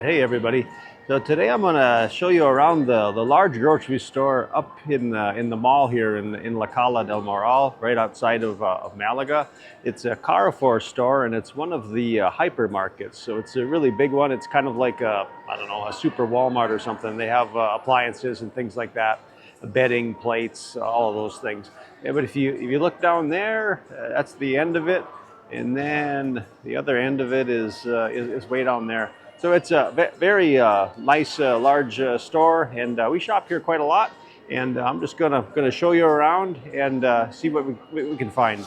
Hey everybody. So today I'm going to show you around the large grocery store up in the mall here in La Cala del Moral, right outside of Malaga. It's a Carrefour store and it's one of the hypermarkets. So it's a really big one. It's kind of like I don't know, a super Walmart or something. They have appliances and things like that, bedding, plates, all of those things. Yeah, but if you look down there, that's the end of it, and then the other end of it is way down there. So it's a very nice, large store, and we shop here quite a lot. And I'm just gonna show you around and see what we can find.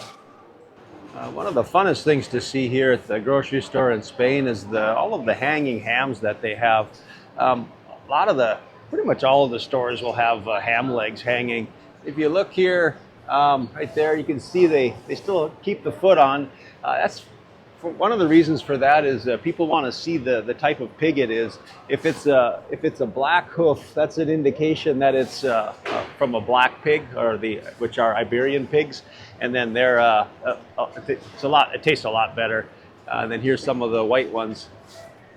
One of the funnest things to see here at the grocery store in Spain is all of the hanging hams that they have. A lot of pretty much all of the stores will have ham legs hanging. If you look here, right there, you can see they still keep the foot on. That's one of the reasons for that is people want to see the type of pig it is. If it's a black hoof, that's an indication that it's from a black pig, which are Iberian pigs, and then it tastes a lot better. And then here's some of the white ones,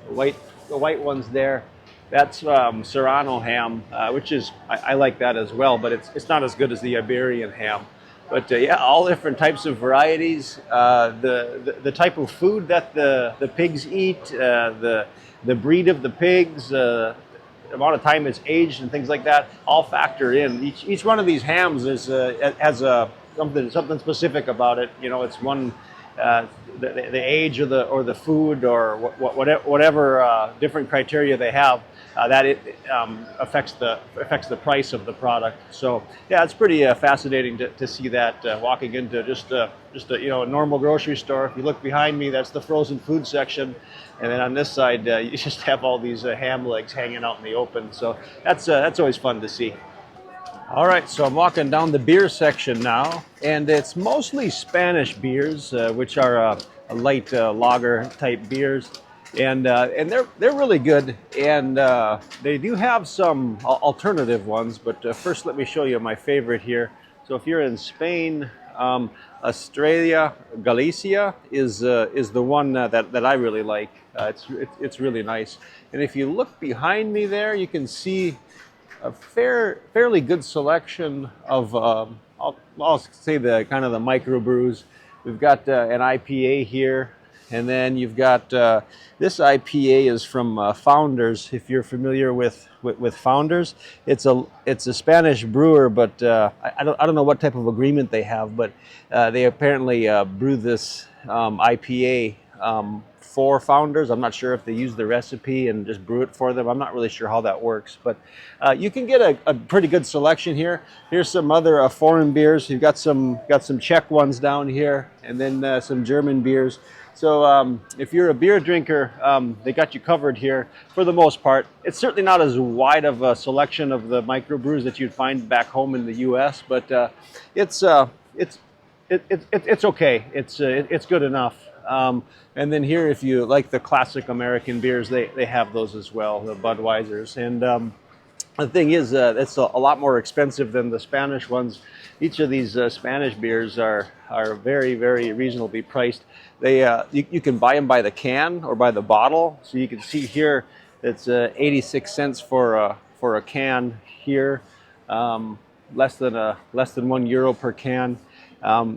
the white ones there. That's Serrano ham, which is I like that as well, but it's not as good as the Iberian ham. But yeah, all different types of varieties, the type of food that the pigs eat, the breed of the pigs, the amount of time it's aged, and things like that, all factor in. Each one of these hams has something specific about it. You know, it's one the age or the food or whatever different criteria they have. That it affects the price of the product. So yeah, it's pretty fascinating to see that walking into just a a normal grocery store. If you look behind me, that's the frozen food section, and then on this side you just have all these ham legs hanging out in the open. So that's always fun to see. All right, so I'm walking down the beer section now, and it's mostly Spanish beers, which are a light lager type beers. And they're really good, and they do have some alternative ones. But first, let me show you my favorite here. So if you're in Spain, Australia, Galicia is the one that I really like. It's really nice. And if you look behind me there, you can see a fairly good selection of I'll say the kind of the microbrews. We've got an IPA here. And then you've got this IPA is from Founders. If you're familiar with Founders, it's a Spanish brewer, but I don't know what type of agreement they have, but they apparently brew this IPA for Founders. I'm not sure if they use the recipe and just brew it for them. I'm not really sure how that works, but you can get a pretty good selection here. Here's some other foreign beers. You've got some Czech ones down here, and then some German beers. So if you're a beer drinker, they got you covered here for the most part. It's certainly not as wide of a selection of the microbrews that you'd find back home in the U.S., but it's okay. It's good enough. And then here, if you like the classic American beers, they have those as well, the Budweisers. And the thing is, it's a lot more expensive than the Spanish ones. Each of these Spanish beers are very, very reasonably priced. You can buy them by the can or by the bottle. So you can see here it's 86 cents for a can here, less than €1 per can.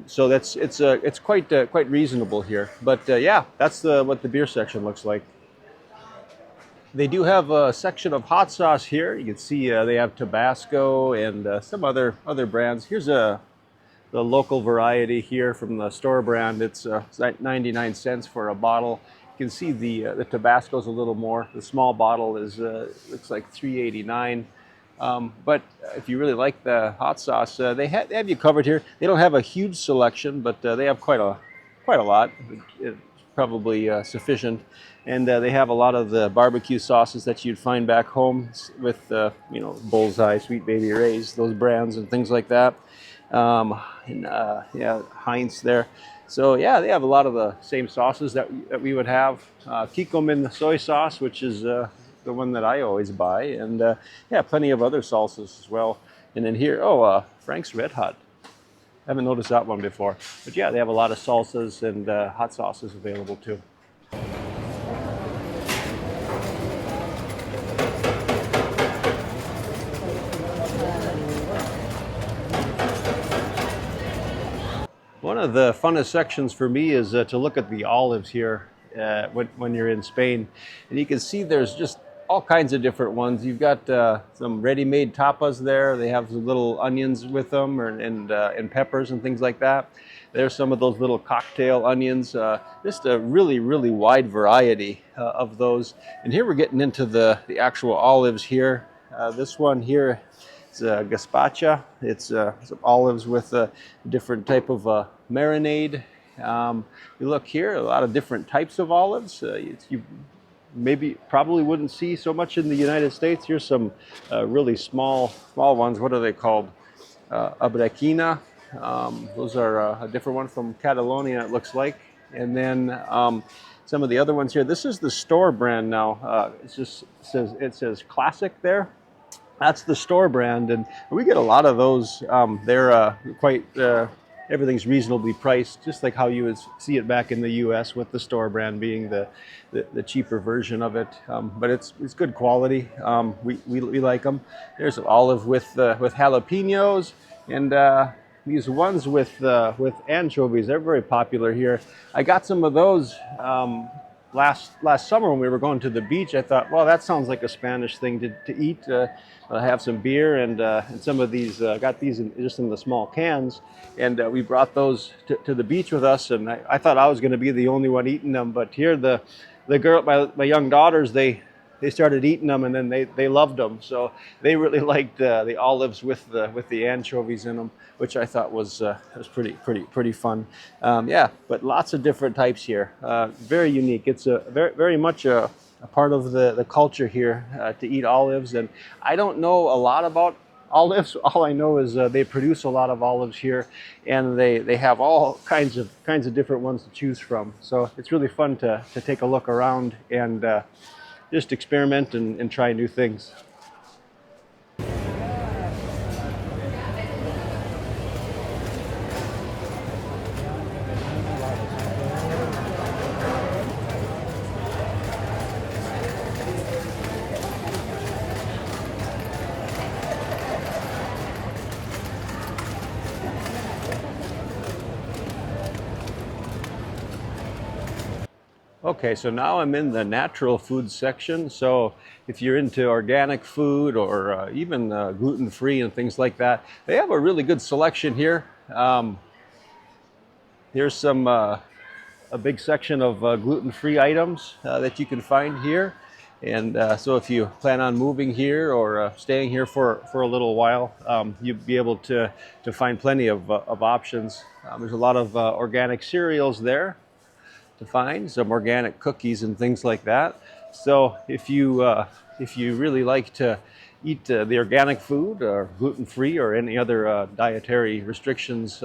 So it's quite reasonable here. But yeah, that's what the beer section looks like. They do have a section of hot sauce here. You can see they have Tabasco and some other brands. Here's the local variety here from the store brand. It's 99 cents for a bottle. You can see the Tabasco's a little more. The small bottle is looks like $3.89. But if you really like the hot sauce, they have you covered here. They don't have a huge selection, but they have quite a lot. It's probably sufficient. And they have a lot of the barbecue sauces that you'd find back home with, Bullseye, Sweet Baby Ray's, those brands and things like that. Yeah, Heinz there. So yeah, they have a lot of the same sauces that we would have. Kikkoman soy sauce, which is the one that I always buy, and yeah, plenty of other salsas as well. And then here, Frank's Red Hot. I haven't noticed that one before, but yeah, they have a lot of salsas and hot sauces available too. of the funnest sections for me is to look at the olives here when you're in Spain. And you can see there's just all kinds of different ones. You've got some ready-made tapas there. They have some little onions with them and peppers and things like that. There's some of those little cocktail onions. Just a really, really wide variety of those. And here we're getting into the actual olives here. This one here is gazpacho. It's some olives with a different type of marinade. You look here, a lot of different types of olives. You probably wouldn't see so much in the United States. Here's some really small ones. What are they called? Abrequina. Those are a different one from Catalonia, it looks like. And then some of the other ones here. This is the store brand now. It says classic there. That's the store brand, and we get a lot of those. They're quite. Everything's reasonably priced, just like how you would see it back in the U.S. with the store brand being the cheaper version of it. But it's good quality. We like them. There's an olive with jalapenos, and these ones with anchovies. They're very popular here. I got some of those last summer when we were going to the beach. I thought, well, that sounds like a Spanish thing to eat. Have some beer and some of these. Got these just in the small cans, and we brought those to the beach with us. And I thought I was going to be the only one eating them, but here the girl, my young daughters, they started eating them, and then they loved them. So they really liked the olives with the anchovies in them, which I thought was pretty fun. Yeah, but lots of different types here. Very unique. It's very much a part of the culture here to eat olives. And I don't know a lot about olives. All I know is they produce a lot of olives here, and they have all kinds of different ones to choose from. So it's really fun to take a look around and just experiment and try new things. Okay, so now I'm in the natural food section. So if you're into organic food or even gluten-free and things like that, they have a really good selection here. Here's some a big section of gluten-free items that you can find here. And so if you plan on moving here or staying here for a little while, you'll be able to find plenty of options. There's a lot of organic cereals there to find, some organic cookies and things like that. So if you really like to eat the organic food or gluten-free or any other dietary restrictions,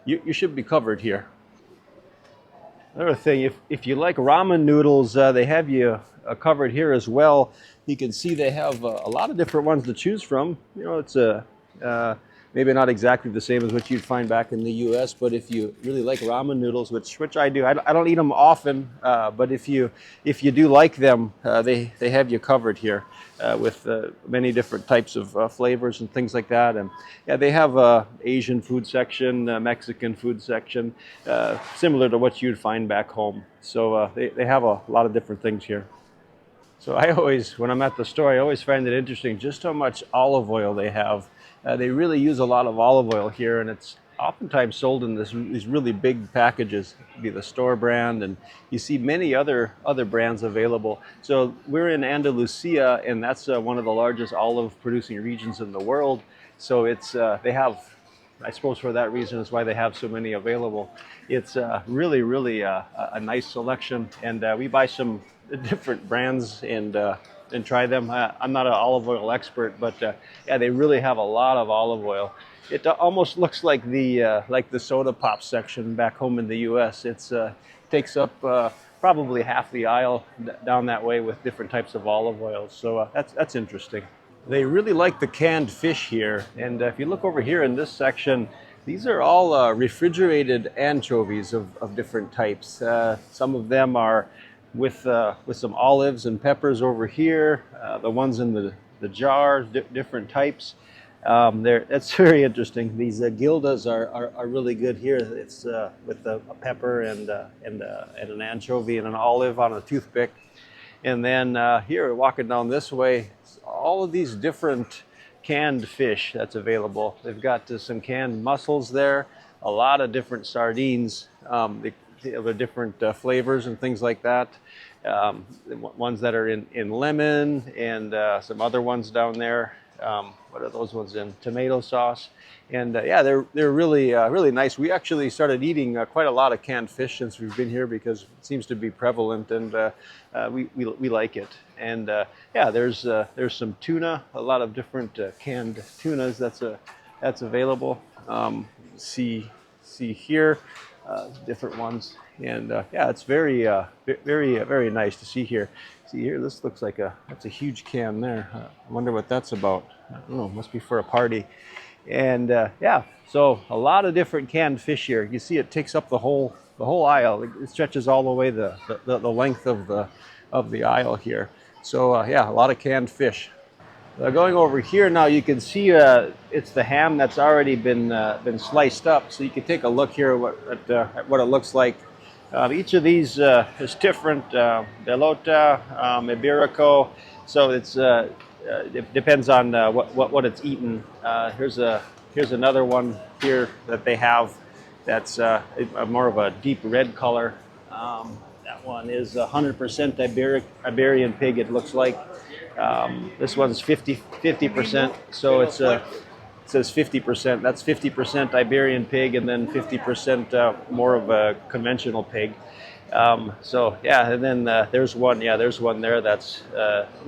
you should be covered here. Another thing, if you like ramen noodles, they have you covered here as well. You can see they have a lot of different ones to choose from. You know, it's maybe not exactly the same as what you'd find back in the U.S., but if you really like ramen noodles, which I do, I don't eat them often, but if you do like them, they have you covered here with many different types of flavors and things like that. And yeah, they have a Asian food section, a Mexican food section, similar to what you'd find back home. So they have a lot of different things here. So when I'm at the store, I always find it interesting just how much olive oil they have. They really use a lot of olive oil here, and it's oftentimes sold in these really big packages. It could be the store brand, and you see many other brands available. So we're in Andalusia, and that's one of the largest olive producing regions in the world. So it's they have, I suppose for that reason is why they have so many available. It's really a nice selection, and we buy some different brands and try them. I'm not an olive oil expert, but yeah, they really have a lot of olive oil. It almost looks like the soda pop section back home in the U.S. It's takes up probably half the aisle down that way with different types of olive oils. So that's interesting. They really like the canned fish here, and if you look over here in this section, these are all refrigerated anchovies of different types. Some of them are with some olives and peppers over here. The ones in the jars, different types. That's very interesting. These gildas are really good here. It's with a pepper and an anchovy and an olive on a toothpick. And then here, walking down this way, all of these different canned fish that's available. They've got some canned mussels there, a lot of different sardines, the different flavors and things like that. Ones that are in lemon and some other ones down there. What are those ones in? Tomato sauce. And yeah, they're really nice. We actually started eating quite a lot of canned fish since we've been here because it seems to be prevalent, and we like it. And yeah, there's some tuna, a lot of different canned tunas that's available. See here, different ones. And yeah, it's very nice to see here. See here, this looks like that's a huge can there. I wonder what that's about. I don't know, must be for a party. And yeah, so a lot of different canned fish here. You see, it takes up the whole aisle. It stretches all the way the length of the aisle here. So yeah, a lot of canned fish. Going over here now, you can see it's the ham that's already been sliced up. So you can take a look here at what it looks like. Each of these is different. Belota, Iberico. So it depends on what it's eaten. Here's another one here that they have that's more of a deep red color. That one is 100% Iberian pig, it looks like. This one's 50%, so it says 50%. That's 50% Iberian pig, and then 50% more of a conventional pig. So yeah, and then there's one there that's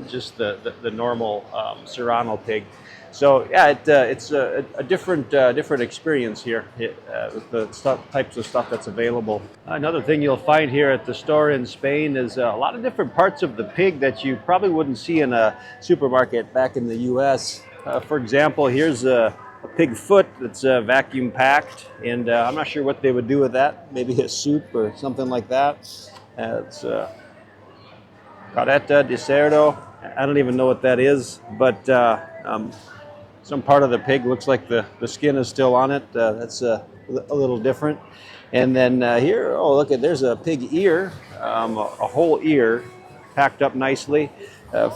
just the normal Serrano pig. So yeah, it's a different experience here with the types of stuff that's available. Another thing you'll find here at the store in Spain is a lot of different parts of the pig that you probably wouldn't see in a supermarket back in the U.S. For example, here's a pig foot that's vacuum packed, and I'm not sure what they would do with that. Maybe a soup or something like that. It's careta de cerdo. I don't even know what that is, but some part of the pig looks like the skin is still on it. That's a little different. And then here, oh look, there's a pig ear, a whole ear packed up nicely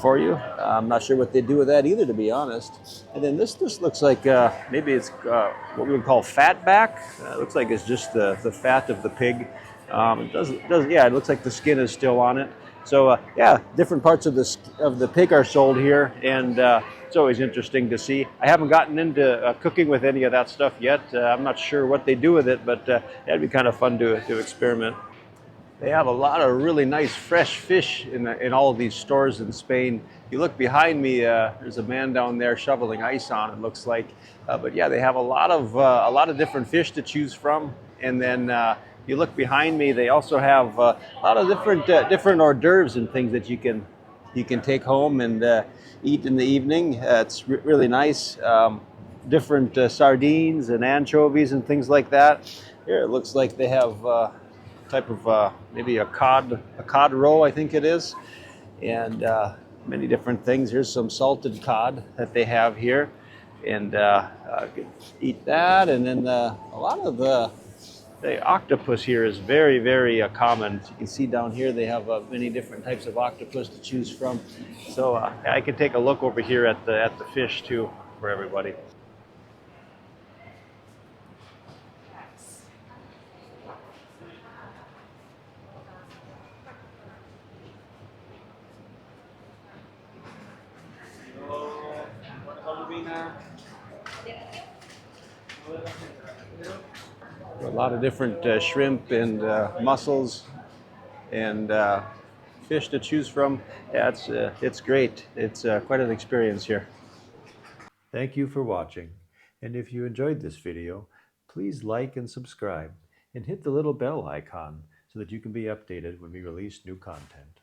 for you. I'm not sure what they do with that either, to be honest. And then this looks like maybe it's what we would call fat back. It looks like it's just the fat of the pig. Yeah, it looks like the skin is still on it. So yeah, different parts of the pig are sold here, and it's always interesting to see. I haven't gotten into cooking with any of that stuff yet. I'm not sure what they do with it, but that'd be kind of fun to experiment. They have a lot of really nice fresh fish in all of these stores in Spain. You look behind me, there's a man down there shoveling ice on, it looks like. But yeah, they have a lot of different fish to choose from. And then you look behind me, they also have a lot of different hors d'oeuvres and things that you can take home and eat in the evening. It's really nice. Different sardines and anchovies and things like that. Here it looks like they have type of maybe a cod roe, I think it is, and many different things. Here's some salted cod that they have here, and eat that. And then a lot of the octopus here is very common. As you can see down here, they have many different types of octopus to choose from. So I can take a look over here at the fish too for everybody. A lot of different shrimp and mussels and fish to choose from. Yeah, it's great. It's quite an experience here. Thank you for watching. And if you enjoyed this video, please like and subscribe and hit the little bell icon so that you can be updated when we release new content.